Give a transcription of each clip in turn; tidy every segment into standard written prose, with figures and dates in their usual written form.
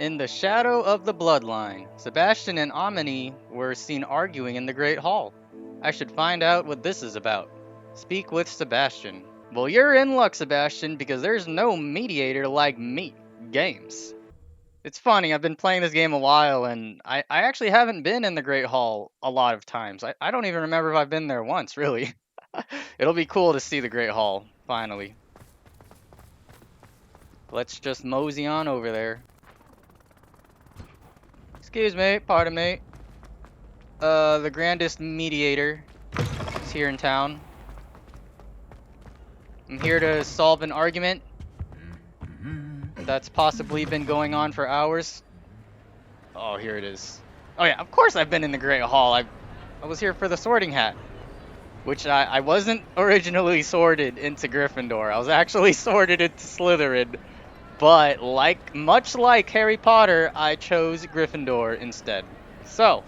In the shadow of the bloodline, Sebastian and Amini were seen arguing in the Great Hall. I should find out what this is about. Speak with Sebastian. Well, you're in luck, Sebastian, because there's no mediator like me. Games. It's funny, I've been playing this game a while, and I actually haven't been in the Great Hall a lot of times. I don't even remember if I've been there once, really. It'll be cool to see the Great Hall, finally. Let's just mosey on over there. Excuse me, pardon me. The grandest mediator is here in town. I'm here to solve an argument that's possibly been going on for hours. Oh, here it is. Oh yeah, of course I've been in the Great Hall. I was here for the Sorting Hat, which I wasn't originally sorted into Gryffindor. I was actually sorted into Slytherin, but much like Harry Potter, I chose Gryffindor instead. So,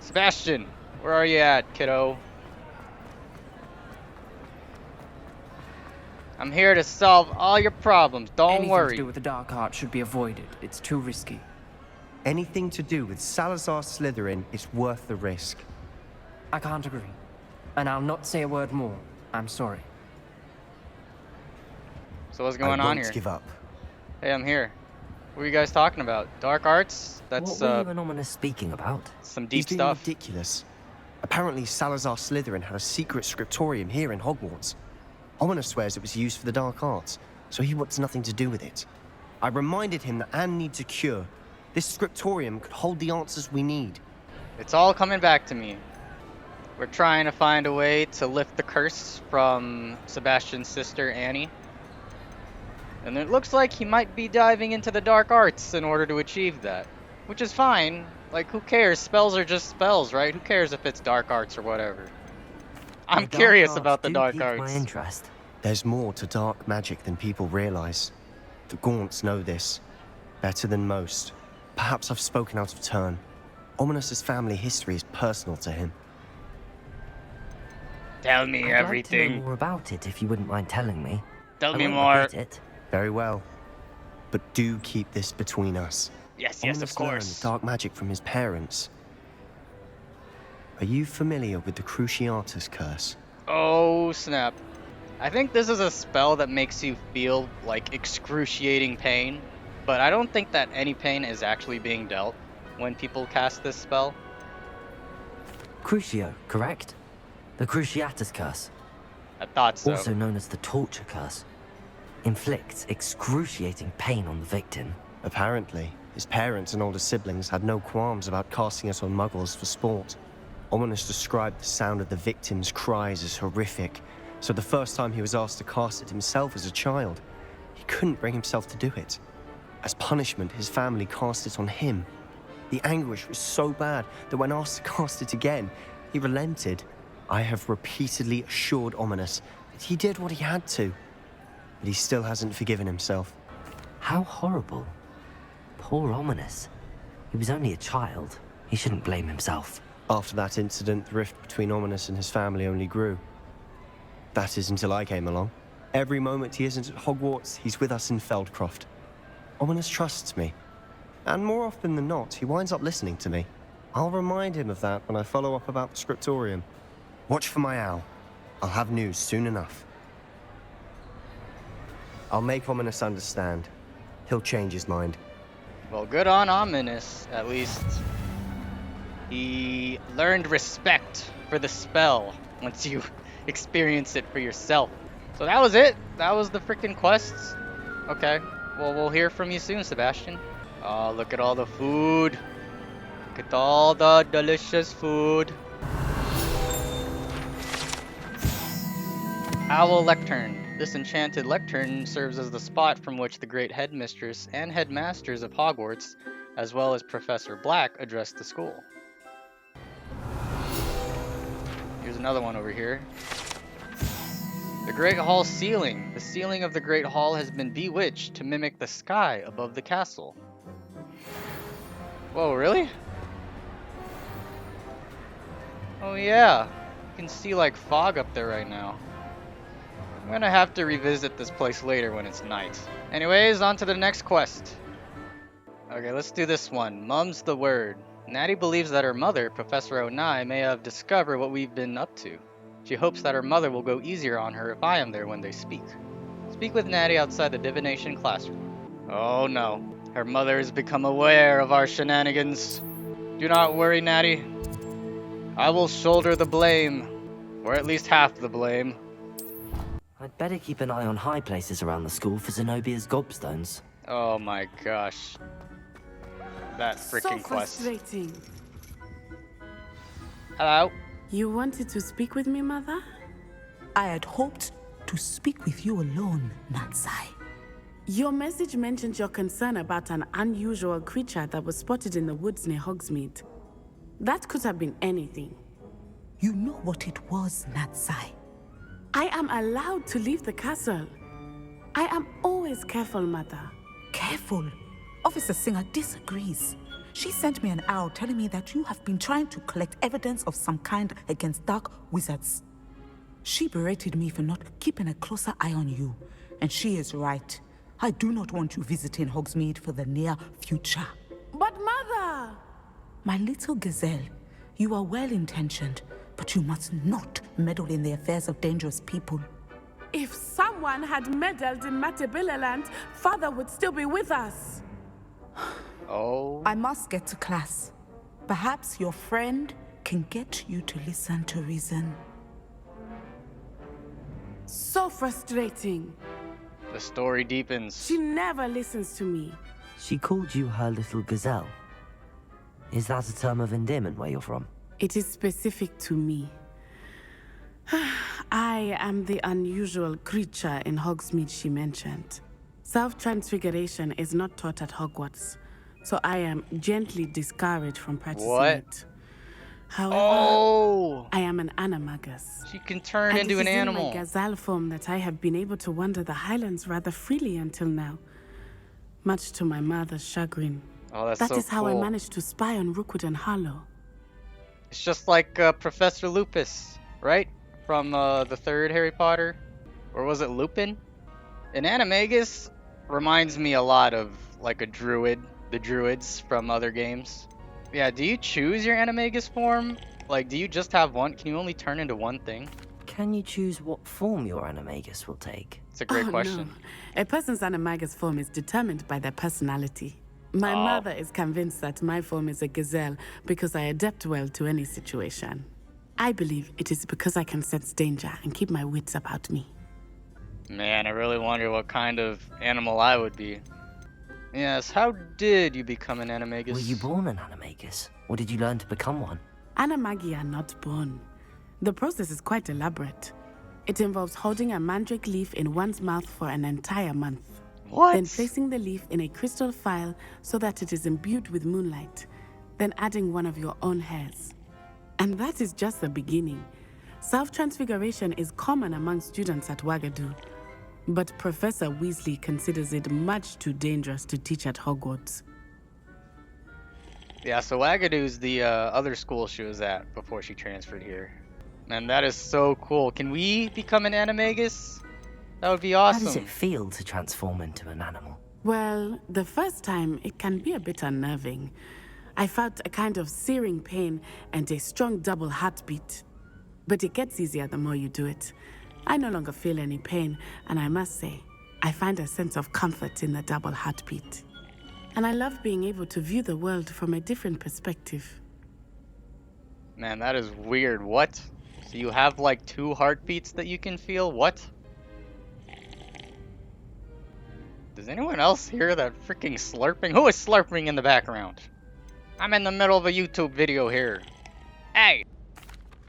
Sebastian, where are you at, kiddo? I'm here to solve all your problems. Don't worry. Anything to do with the dark art should be avoided. It's too risky. Anything to do with Salazar Slytherin is worth the risk. I can't agree. And I'll not say a word more. I'm sorry. So what's going on here? I won't give up. Hey, I'm here. What are you guys talking about? Dark arts? That's what were you and Ominous speaking about? some deep He's stuff. being ridiculous. Apparently Salazar Slytherin had a secret scriptorium here in Hogwarts. Ominous swears it was used for the dark arts, so he wants nothing to do with it. I reminded him that Anne needs a cure. This scriptorium could hold the answers we need. It's all coming back to me. We're trying to find a way to lift the curse from Sebastian's sister, Annie. And it looks like he might be diving into the dark arts in order to achieve that. Which is fine. Like, who cares? Spells are just spells, right? Who cares if it's dark arts or whatever? I'm curious about the dark arts. My interest. There's more to dark magic than people realize. The Gaunts know this better than most. Perhaps I've spoken out of turn. Ominous's family history is personal to him. Tell me I'd everything. like to know more about it if you wouldn't mind telling me. Tell I me won't more. repeat it. Very well. But do keep this between us. Yes, Ominous of learned course. dark magic from his parents. Are you familiar with the Cruciatus Curse? Oh, snap. I think this is a spell that makes you feel like excruciating pain, but I don't think that any pain is actually being dealt when people cast this spell. Crucio, correct? The Cruciatus Curse, I thought so. also known as the Torture Curse, inflicts excruciating pain on the victim. Apparently, his parents and older siblings had no qualms about casting it on muggles for sport. Ominous described the sound of the victim's cries as horrific, so the first time he was asked to cast it himself as a child, he couldn't bring himself to do it. As punishment, his family cast it on him. The anguish was so bad that when asked to cast it again, he relented. I have repeatedly assured Ominous that he did what he had to, but he still hasn't forgiven himself. How horrible. Poor Ominous. He was only a child. He shouldn't blame himself. After that incident, the rift between Ominous and his family only grew. That is until I came along. Every moment he isn't at Hogwarts, he's with us in Feldcroft. Ominous trusts me. And more often than not, he winds up listening to me. I'll remind him of that when I follow up about the scriptorium. Watch for my owl. I'll have news soon enough. I'll make Ominous understand. He'll change his mind. Well, good on Ominous, at least. He learned respect for the spell once you experience it for yourself. So that was it. That was the freaking quests. Okay. Well, we'll hear from you soon, Sebastian. Oh, look at all the food. Look at all the delicious food. Owl Lectern. This enchanted lectern serves as the spot from which the great headmistress and headmasters of Hogwarts, as well as Professor Black, address the school. Here's another one over here. The Great Hall ceiling. The ceiling of the Great Hall has been bewitched to mimic the sky above the castle. Whoa, really? Oh yeah, you can see like fog up there right now. I'm gonna have to revisit this place later when it's night. Anyways, on to the next quest. Okay, let's do this one. Mum's the word. Natty believes that her mother, Professor Onai, may have discovered what we've been up to. She hopes that her mother will go easier on her if I am there when they speak. Speak with Natty outside the divination classroom. Oh no. Her mother has become aware of our shenanigans. Do not worry, Natty. I will shoulder the blame. Or at least half the blame. I'd better keep an eye on high places around the school for Zenobia's gobstones. Oh my gosh. That freaking So quest. frustrating. Hello? You wanted to speak with me, Mother? I had hoped to speak with you alone, Natsai. Your message mentioned your concern about an unusual creature that was spotted in the woods near Hogsmeade. That could have been anything. You know what it was, Natsai. I am allowed to leave the castle. I am always careful, Mother. Careful. Officer Singer disagrees. She sent me an owl telling me that you have been trying to collect evidence of some kind against dark wizards. She berated me for not keeping a closer eye on you, and she is right. I do not want you visiting Hogsmeade for the near future. But Mother! My little gazelle, you are well-intentioned, but you must not meddle in the affairs of dangerous people. If someone had meddled in Matabeleland, Father would still be with us. Oh. I must get to class. Perhaps your friend can get you to listen to reason. So frustrating. The story deepens. She never listens to me. She called you her little gazelle. Is that a term of endearment where you're from? It is specific to me. I am the unusual creature in Hogsmeade she mentioned. Self-transfiguration is not taught at Hogwarts, so I am gently discouraged from practicing What? it. However, Oh! I am an animagus. She can turn And into it an is animal. in my gazelle form that I have been able to wander the highlands rather freely until now, much to my mother's chagrin. Oh, that's That so is how I cool. managed to spy on Rookwood and Harlow. It's just like Professor Lupus, right? From the third Harry Potter. Or was it Lupin? An animagus reminds me a lot of like a druid. The druids from other games. Yeah, do you choose your animagus form? Like, do you just have one? Can you only turn into one thing? Can you choose what form your animagus will take? It's a great Oh, question. No. A person's animagus form is determined by their personality. My Oh. mother is convinced that my form is a gazelle because I adapt well to any situation. I believe it is because I can sense danger and keep my wits about me. Man, I really wonder what kind of animal I would be. Yes, how did you become an animagus? Were you born an animagus, or did you learn to become one? Animagi are not born. The process is quite elaborate. It involves holding a mandrake leaf in one's mouth for an entire month. What? Then placing the leaf in a crystal vial so that it is imbued with moonlight. Then adding one of your own hairs. And that is just the beginning. Self-transfiguration is common among students at Wagadu. But Professor Weasley considers it much too dangerous to teach at Hogwarts. Yeah, so Wagadu's the other school she was at before she transferred here. Man, that is so cool. Can we become an animagus? That would be How does awesome. it feel to transform into an animal? Well, the first time it can be a bit unnerving. I felt a kind of searing pain and a strong double heartbeat. But it gets easier the more you do it. I no longer feel any pain, and I must say, I find a sense of comfort in the double heartbeat. And I love being able to view the world from a different perspective. Man, that is weird. What? So you have like 2 heartbeats that you can feel? What? Does anyone else hear that freaking slurping? Who is slurping in the background? I'm in the middle of a YouTube video here. Hey!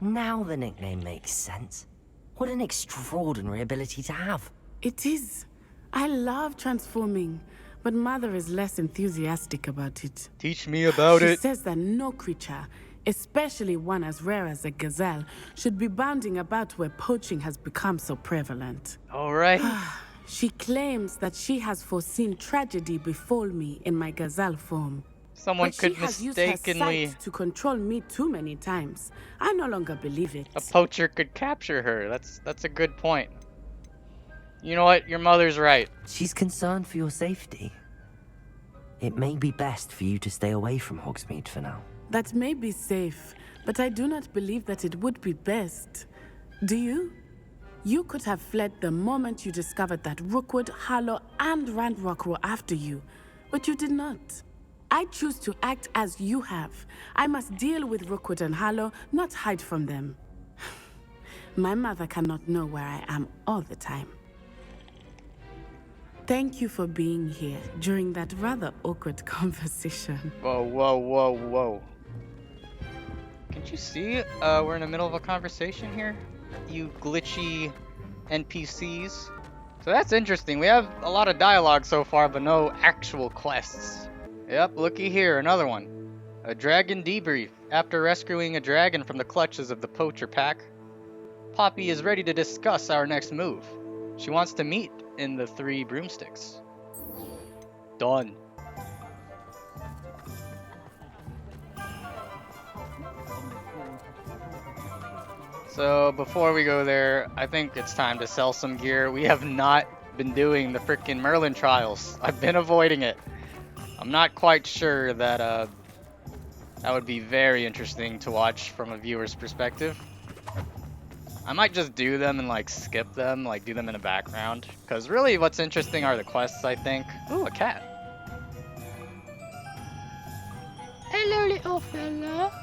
Now the nickname makes sense. What an extraordinary ability to have. It is. I love transforming, but Mother is less enthusiastic about it. Teach me about She it. says that no creature, especially one as rare as a gazelle, should be bounding about where poaching has become so prevalent. Alright. She claims that she has foreseen tragedy befall me in my gazelle form. Someone But could she has used her mistakenly... sight to control me too many times. I no longer believe it. A poacher could capture her. That's a good point. You know what? Your mother's right. She's concerned for your safety. It may be best for you to stay away from Hogsmeade for now. That may be safe, but I do not believe that it would be best. Do you? You could have fled the moment you discovered that Rookwood, Harlow, and Ranrock were after you, but you did not. I choose to act as you have. I must deal with Rookwood and Harlow, not hide from them. My mother cannot know where I am all the time. Thank you for being here during that rather awkward conversation. Whoa, whoa, whoa, whoa. Can't you see we're in the middle of a conversation here? You glitchy NPCs. So that's interesting. We have a lot of dialogue so far, but no actual quests. Yep, looky here, another one. A dragon debrief. After rescuing a dragon from the clutches of the poacher pack, Poppy is ready to discuss our next move. She wants to meet in the 3 broomsticks. Done. So before we go there, I think it's time to sell some gear. We have not been doing the frickin' Merlin trials. I've been avoiding it. I'm not quite sure that that would be very interesting to watch from a viewer's perspective. I might just do them and like skip them, like do them in the background. Because really what's interesting are the quests, I think. Ooh, a cat. Hello, little fella.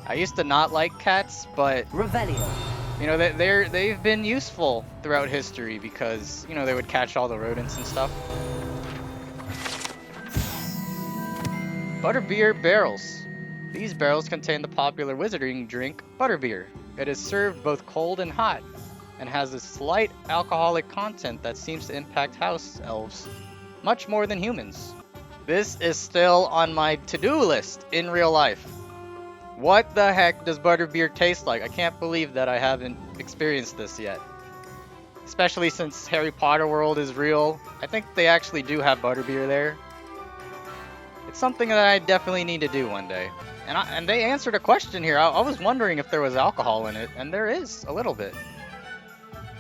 I used to not like cats, but Revelio. you know, they've been useful throughout history because, you know, they would catch all the rodents and stuff. Butterbeer barrels. These barrels contain the popular wizarding drink Butterbeer. It is served both cold and hot, and has a slight alcoholic content that seems to impact house elves much more than humans. This is still on my to-do list in real life. What the heck does butterbeer taste like? I can't believe that I haven't experienced this yet. Especially since Harry Potter World is real. I think they actually do have butterbeer there. It's something that I definitely need to do one day. And they answered a question here. I was wondering if there was alcohol in it, and there is a little bit.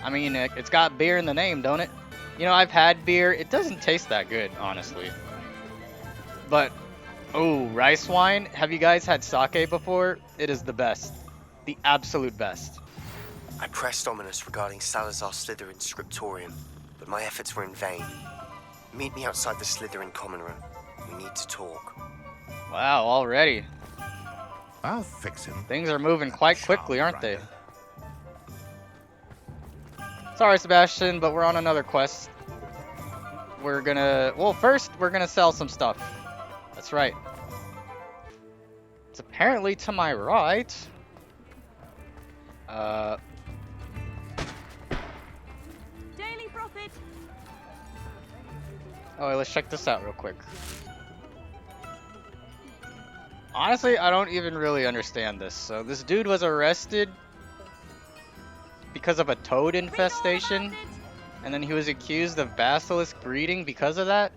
I mean, it's got beer in the name, don't it? You know, I've had beer. It doesn't taste that good, honestly. But oh, rice wine? Have you guys had sake before? It is the best. The absolute best. I pressed Ominous regarding Salazar Slytherin's scriptorium, but my efforts were in vain. Meet me outside the Slytherin common room. We need to talk. Wow, already. I'll fix him. Things are moving quite quickly, aren't they? Sorry, Sebastian, but we're on another quest. We're gonna... Well, first, we're gonna sell some stuff. That's right. It's apparently to my right. Daily profit. Oh, let's check this out real quick. Honestly, I don't even really understand this. So this dude was arrested because of a toad infestation, and then he was accused of basilisk breeding because of that.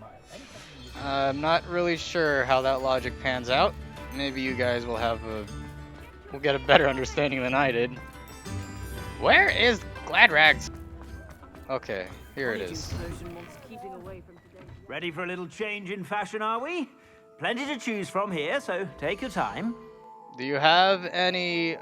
I'm not really sure how that logic pans out. Maybe you guys will get a better understanding than I did. Where is Gladrags? Okay, here it is. Ready for a little change in fashion, are we? Plenty to choose from here, so take your time. Do you have any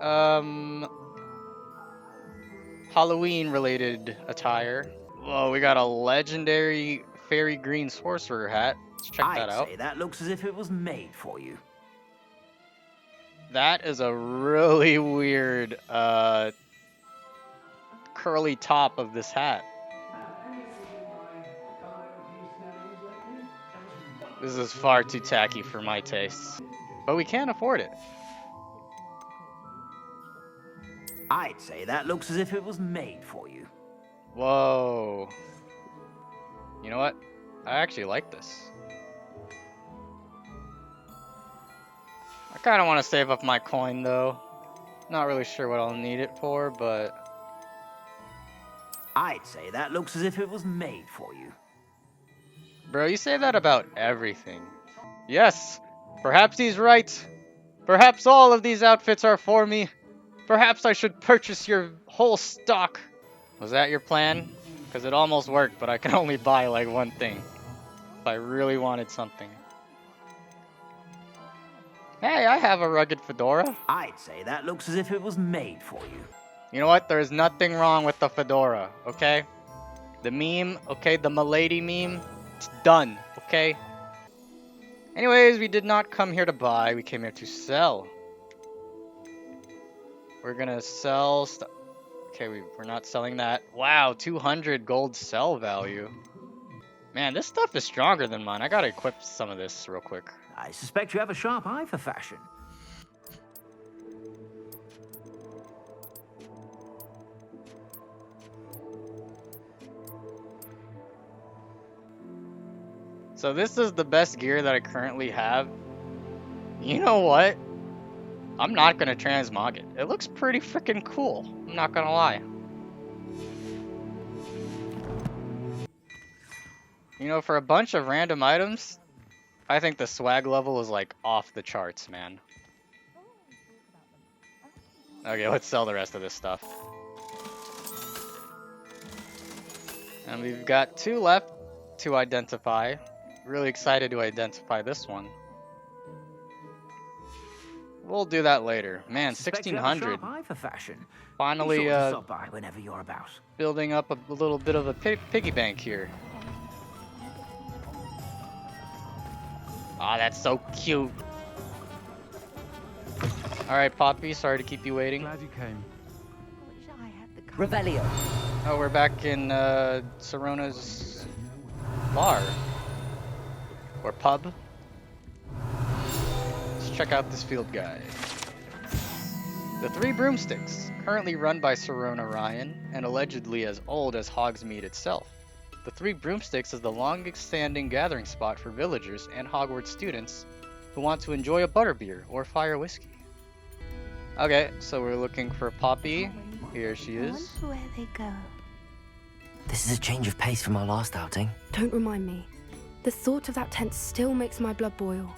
Halloween-related attire? Whoa, we got a legendary fairy green sorcerer hat. Let's check that out. I'd say that looks as if it was made for you. That is a really weird curly top of this hat. This is far too tacky for my tastes. But we can't afford it. I'd say that looks as if it was made for you. Whoa. You know what? I actually like this. I kind of want to save up my coin though. Not really sure what I'll need it for, but... I'd say that looks as if it was made for you. Bro, you say that about everything. Yes, perhaps he's right. Perhaps all of these outfits are for me. Perhaps I should purchase your whole stock. Was that your plan? Because it almost worked, but I can only buy like one thing. If I really wanted something. Hey, I have a rugged fedora. I'd say that looks as if it was made for you. You know what? There's nothing wrong with the fedora, okay? The meme, okay? The milady meme, it's done, okay? Anyways, we did not come here to buy. We came here to sell. We're gonna sell stuff. Okay, we're not selling that. Wow, 200 gold sell value. Man, this stuff is stronger than mine. I gotta equip some of this real quick. I suspect you have a sharp eye for fashion. So this is the best gear that I currently have. You know what? I'm not gonna transmog it. It looks pretty freaking cool. I'm not gonna lie. You know, for a bunch of random items, I think the swag level is like off the charts, man. Okay, let's sell the rest of this stuff. And we've got 2 left to identify. Really excited to identify this one. We'll do that later. Man, 1600. Eye for fashion. Finally, Be sure to stop by whenever you're about. building up a little bit of a piggy bank here. Ah, that's so cute. All right, Poppy. Sorry to keep you waiting. Glad you came. Revelio. Oh, we're back in Sirona's bar or pub. Let's check out this field guide. The 3 Broomsticks, currently run by Sirona Ryan and allegedly as old as Hogsmeade itself. The 3 Broomsticks is the longest-standing gathering spot for villagers and Hogwarts students who want to enjoy a butterbeer or fire whiskey. Okay, so we're looking for Poppy. Here she is. Where they go. This is a change of pace from our last outing. Don't remind me. The thought of that tent still makes my blood boil.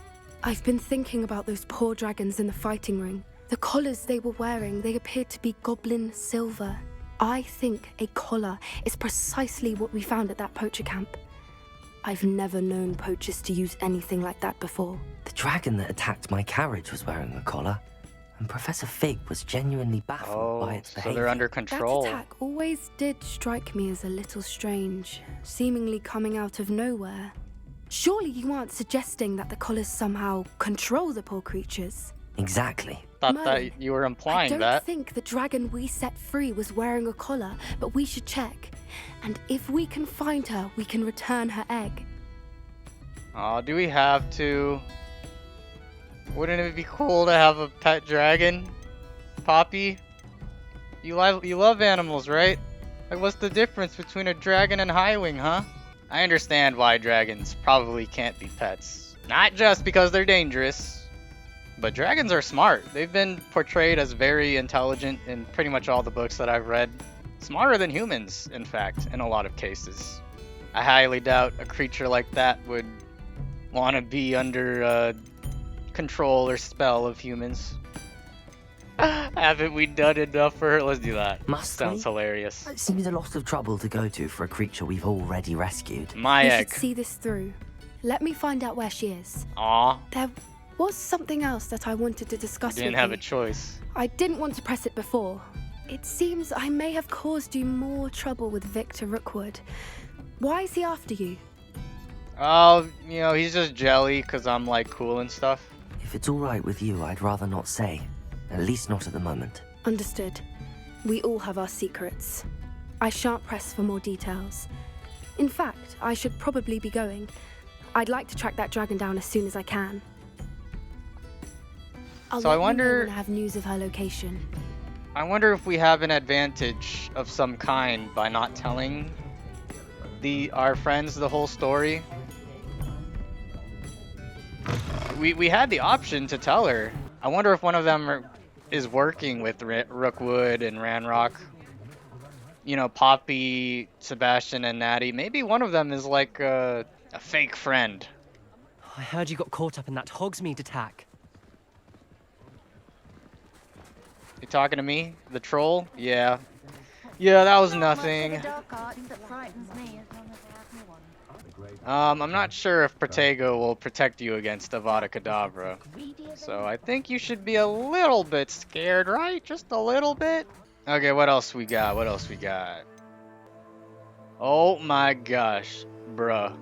I've been thinking about those poor dragons in the fighting ring. The collars they were wearing, they appeared to be goblin silver. I think a collar is precisely what we found at that poacher camp. I've never known poachers to use anything like that before. The dragon that attacked my carriage was wearing a collar, and Professor Fig was genuinely baffled by its so behavior. they're under control. That attack always did strike me as a little strange, seemingly coming out of nowhere. Surely you aren't suggesting that the collars somehow control the poor creatures? Exactly. Thought Merlin, that you were implying I don't that. think the dragon we set free was wearing a collar, but we should check. And if we can find her, we can return her egg. Oh, do we have to? Wouldn't it be cool to have a pet dragon? Poppy? You love animals, right? Like, what's the difference between a dragon and Highwing, huh? I understand why dragons probably can't be pets. Not just because they're dangerous, but dragons are smart. They've been portrayed as very intelligent in pretty much all the books that I've read. Smarter than humans, in fact, in a lot of cases. I highly doubt a creature like that would want to be under control or spell of humans. Haven't we done enough for her? Let's do that. Must Sounds we? hilarious. It seems a lot of trouble to go to for a creature we've already rescued. My We egg. should see this through. Let me find out where she is. Aw, There was something else that I wanted to discuss didn't with have you. a choice. I didn't want to press it before. It seems I may have caused you more trouble with Victor Rookwood. Why is he after you? Oh, you know, he's just jelly because I'm like cool and stuff. If it's all right with you, I'd rather not say. At least not at the moment. Understood. We all have our secrets. I shan't press for more details. In fact, I should probably be going. I'd like to track that dragon down as soon as I can. I'll So I let you know wonder- when I have news of her location. I wonder if we have an advantage of some kind by not telling our friends the whole story. We had the option to tell her. I wonder if one of them is working with Rookwood and Ranrock. You know, Poppy, Sebastian, and Natty. Maybe one of them is like a fake friend. I heard you got caught up in that Hogsmeade attack. You talking to me? The troll? Yeah. Yeah, that was nothing. I'm not sure if Protego will protect you against Avada Kedavra. So I think you should be a little bit scared, right? Just a little bit? Okay, what else we got? What else we got? Oh my gosh, bruh.